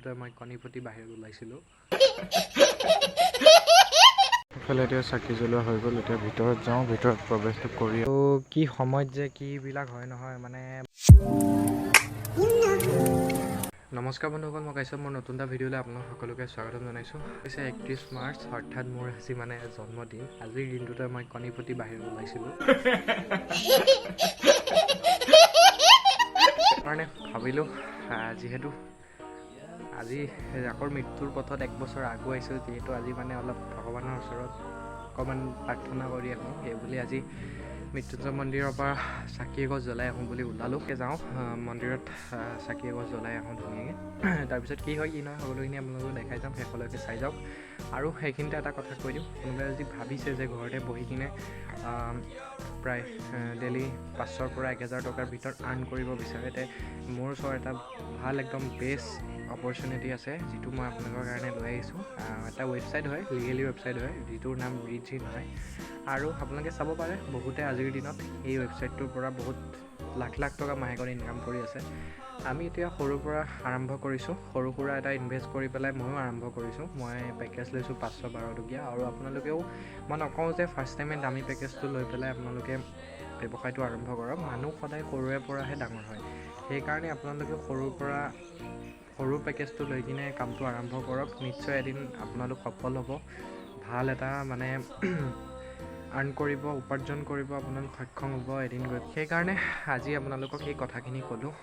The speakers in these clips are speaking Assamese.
দিনটোতে মই কণীপতি বাহিৰত ওলাইছিলোঁ। ইফালে এতিয়া চাকি জ্বলোৱা হৈ গ'ল, এতিয়া ভিতৰত যাওঁ, ভিতৰত প্ৰৱেশটো কৰি কি সময়ত যে কিবিলাক হয় নহয় মানে। নমস্কাৰ বন্ধুসকল, মই কৈছোঁ মোৰ নতুন এটা ভিডিঅ'লৈ আপোনালোক সকলোকে স্বাগতম জনাইছোঁ। পিছে 31 মাৰ্চ অৰ্থাৎ মোৰ আজি মানে জন্মদিন। আজিৰ দিনটোতে মই কণীপতি বাহিৰত ওলাইছিলোঁ। কাৰণে ভাবিলোঁ যিহেতু আজি আকৌ মৃত্যুৰ পথত 1 বছৰ আগুৱাইছোঁ, যিহেতু আজি মানে অলপ ভগৱানৰ ওচৰত অকণমান প্ৰাৰ্থনা কৰি আহোঁ, সেইবুলি আজি মৃত্যুঞ্জয় মন্দিৰৰ পৰা চাকি এগছ জ্বলাই আহোঁ বুলি ওলালোঁ। যাওঁ মন্দিৰত চাকি এগছ জ্বলাই আহোঁ ধুনীয়াকৈ। তাৰপিছত কি হয় কি নহয় সকলোখিনি আপোনালোকক দেখাই যাম, শেষলৈকে চাই যাওক। আৰু সেইখিনিতে এটা কথা কৈ দিওঁ, কোনোবাই যদি ভাবিছে যে ঘৰতে বহি কিনে প্ৰায় ডেইলি 500ৰ পৰা 1000 টকাৰ ভিতৰত আৰ্ণ কৰিব বিচাৰে, তে মোৰ ওচৰত এটা ভাল একদম বেষ্ট অপৰচুনিটি আছে, যিটো মই আপোনালোকৰ কাৰণে লৈ আহিছোঁ। এটা ৱেবছাইট হয়, লিগেলি ৱেবছাইট হয়, যিটোৰ নাম ৰিজিন হয়। আৰু আপোনালোকে চাব পাৰে বহুতে আজিৰ দিনত এই ৱেবছাইটটোৰ পৰা বহুত লাখ লাখ টকা মাহেকত ইনকাম কৰি আছে। আমি এতিয়া সৰুৰ পৰা আৰম্ভ কৰিছোঁ, সৰু সুৰা এটা ইনভেষ্ট কৰি পেলাই ময়ো আৰম্ভ কৰিছোঁ। মই পেকেজ লৈছোঁ 512 টকীয়া। আৰু আপোনালোকেও মই নকওঁ যে ফাৰ্ষ্ট টাইমে দামী পেকেজটো লৈ পেলাই আপোনালোকে ব্যৱসায়টো আৰম্ভ কৰক। মানুহ সদায় সৰুৰে পৰাহে ডাঙৰ হয়, সেইকাৰণে আপোনালোকে সৰু পেকেজটো লৈ কিনে কামটো আৰম্ভ কৰক। নিশ্চয় এদিন আপোনালোক সফল হ'ব, ভাল এটা মানে আৰ্ণ কৰিব, উপাৰ্জন কৰিব আপোনালোক সক্ষম হ'ব এদিন গৈ। সেইকাৰণে আজি আপোনালোকক এই কথাখিনি ক'লোঁ।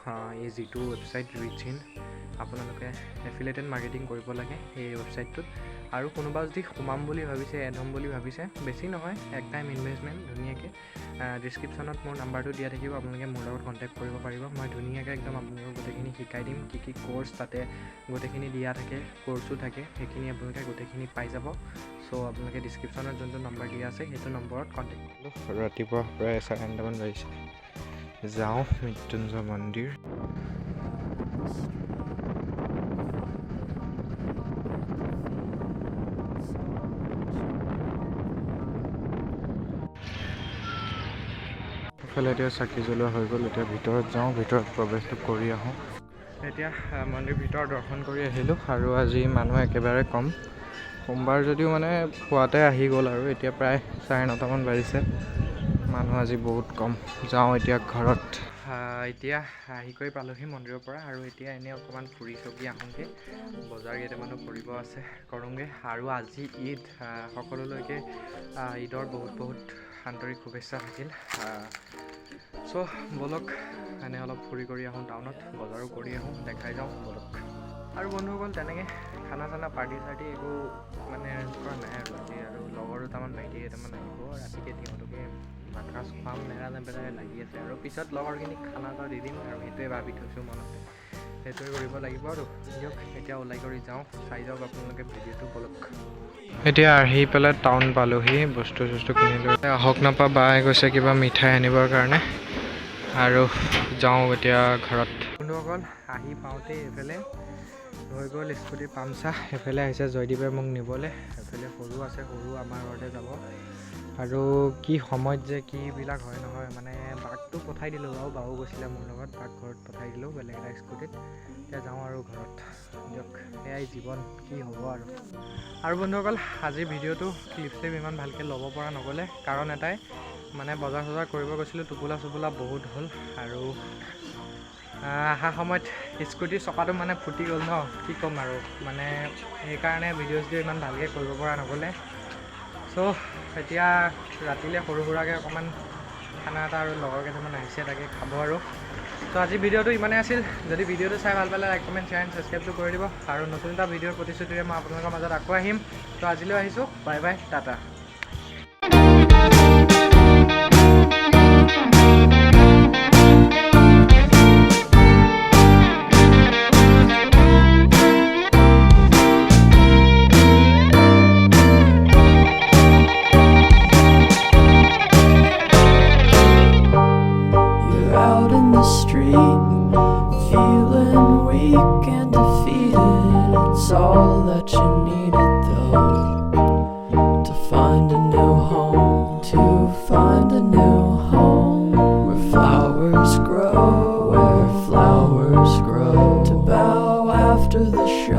এই যিটো ৱেবছাইট ৰিচিন, আপোনালোকে এফিলিয়েটেড মাৰ্কেটিং কৰিব লাগে এই ৱেবছাইটটোত। আৰু কোনোবা যদি সোমাম বুলি ভাবিছে, এড হ'ম বুলি ভাবিছে, বেছি নহয়, এক টাইম ইনভেষ্টমেণ্ট ধুনীয়াকৈ ডিছক্ৰিপশ্যনত মোৰ নাম্বাৰটো দিয়া থাকিব, আপোনালোকে মোৰ লগত কণ্টেক্ট কৰিব পাৰিব। মই ধুনীয়াকৈ একদম আপোনালোকক গোটেইখিনি শিকাই দিম, কি কি ক'ৰ্ছ তাতে গোটেইখিনি দিয়া থাকে, ক'ৰ্ছো থাকে, সেইখিনি আপোনালোকে গোটেইখিনি পাই যাব। চ' আপোনালোকে ডিছক্ৰিপশ্যনত যোনটো নম্বৰ দিয়া আছে সেইটো নম্বৰত কণ্টেক্ট কৰিব। ৰাতিপুৱা প্ৰায় 9:30মান বাজিছে, যাওঁ মৃত্যুঞ্জয় মন্দিৰ। ইফালে এতিয়া চাকি জ্বলোৱা হৈ গ'ল, এতিয়া ভিতৰত যাওঁ, ভিতৰত প্ৰৱেশটো কৰি আহোঁ। এতিয়া মন্দিৰ ভিতৰত দৰ্শন কৰি আহিলোঁ। আৰু আজি মানুহ একেবাৰে কম, সোমবাৰ যদিও মানে পুৱাতে আহি গ'ল। আৰু এতিয়া প্ৰায় 9:30মান বাজিছে, মানুহ আজি বহুত কম। যাওঁ এতিয়া ঘৰত। এতিয়া আহি কৰি পালোহি মন্দিৰৰ পৰা, আৰু এতিয়া এনেই অকণমান ফুৰি চকি আহোঁগৈ, বজাৰ কেইটামানো কৰিব আছে, কৰোঁগৈ। আৰু আজি ঈদ, সকলোলৈকে ঈদৰ বহুত বহুত আন্তৰিক শুভেচ্ছা থাকিল। চ' ব'লক এনে অলপ ফুৰি কৰি আহোঁ, টাউনত বজাৰো কৰি আহোঁ, দেখাই যাওঁ ব'লক। আৰু বন্ধুসকল তেনেকৈ খানা চানা পাৰ্টি চাৰ্টি একো মানে এৰেঞ্জ কৰা নাই আৰু আজি। আৰু লগৰ দুটামান ভাইটি কেইটামান আহিব, ৰাতিকৈ তেওঁলোকে ভাত সাজ খুৱাম নেৰানেপেৰাই লাগি আছে। আৰু পিছত লগৰখিনিক খানা এটা দি দিম, আৰু সেইটোৱে ভাবি থৈছোঁ মনতে, সেইটোৱে কৰিব লাগিব। আৰু দিয়ক এতিয়া ওলাই কৰি যাওঁ, চাই যাওক আপোনালোকে ভিডিঅ'টো ব'লক। এতিয়া আহি পেলাই টাউন পালোহি, বস্তু চস্তু কিনি লৈ আহক নাপা বাই গৈছে কিবা মিঠাই আনিবৰ কাৰণে, আৰু যাওঁ এতিয়া ঘৰত। বন্ধুসকল আহি পাওঁতেই এইফালে হৈ গ'ল স্কুটিৰ পামচা। এইফালে আহিছে জয়দীপে মোক নিবলৈ, এইফালে সৰু আছে, সৰু আমাৰ ঘৰতে যাব। আৰু কি সময়ত যে কিবিলাক হয় নহয় মানে। বাকটো পঠাই দিলোঁ বাৰু, বাও গৈছিলে মোৰ লগত, বাক ঘৰত পঠাই দিলোঁ বেলেগ এটা স্কুটিত। এতিয়া যাওঁ আৰু ঘৰত, দিয়ক এয়াই জীৱন, কি হ'ব আৰু। আৰু বন্ধুসকল আজিৰ ভিডিঅ'টো ক্লিপ ইমান ভালকৈ ল'ব পৰা নগ'লে, কাৰণ এটাই মানে বজাৰ চজাৰ কৰিব গৈছিলোঁ, টোপোলা চোপোলা বহুত হ'ল। আৰু অহা সময়ত স্কুটিৰ চকাটো মানে ফুটি গ'ল ন, কি ক'ম আৰু মানে, সেইকাৰণে ভিডিঅ' ইমান ভালকৈ কৰিব পৰা নগ'লে। চ' এতিয়া ৰাতিলৈ সৰু সুৰাকৈ অকণমান খানা এটা, আৰু লগৰ কেইটামান আহিছে তাকে খাব। আৰু ত' আজি ভিডিঅ'টো ইমানেই আছিল। যদি ভিডিঅ'টো চাই ভাল পালে লাইক কমেণ্ট শ্বেয়াৰ এণ্ড ছাবস্ক্ৰাইবটো কৰি দিব। আৰু নতুন এটা ভিডিঅ'ৰ প্ৰতিশ্ৰুতিৰে মই আপোনালোকৰ মাজত আকৌ আহিম। ত' আজিলৈ আহিছোঁ, bye bye, Tata. Feeling weak and defeated, it's all that you needed though, to find a new home, to find a new home, where flowers grow, to bow after the shut.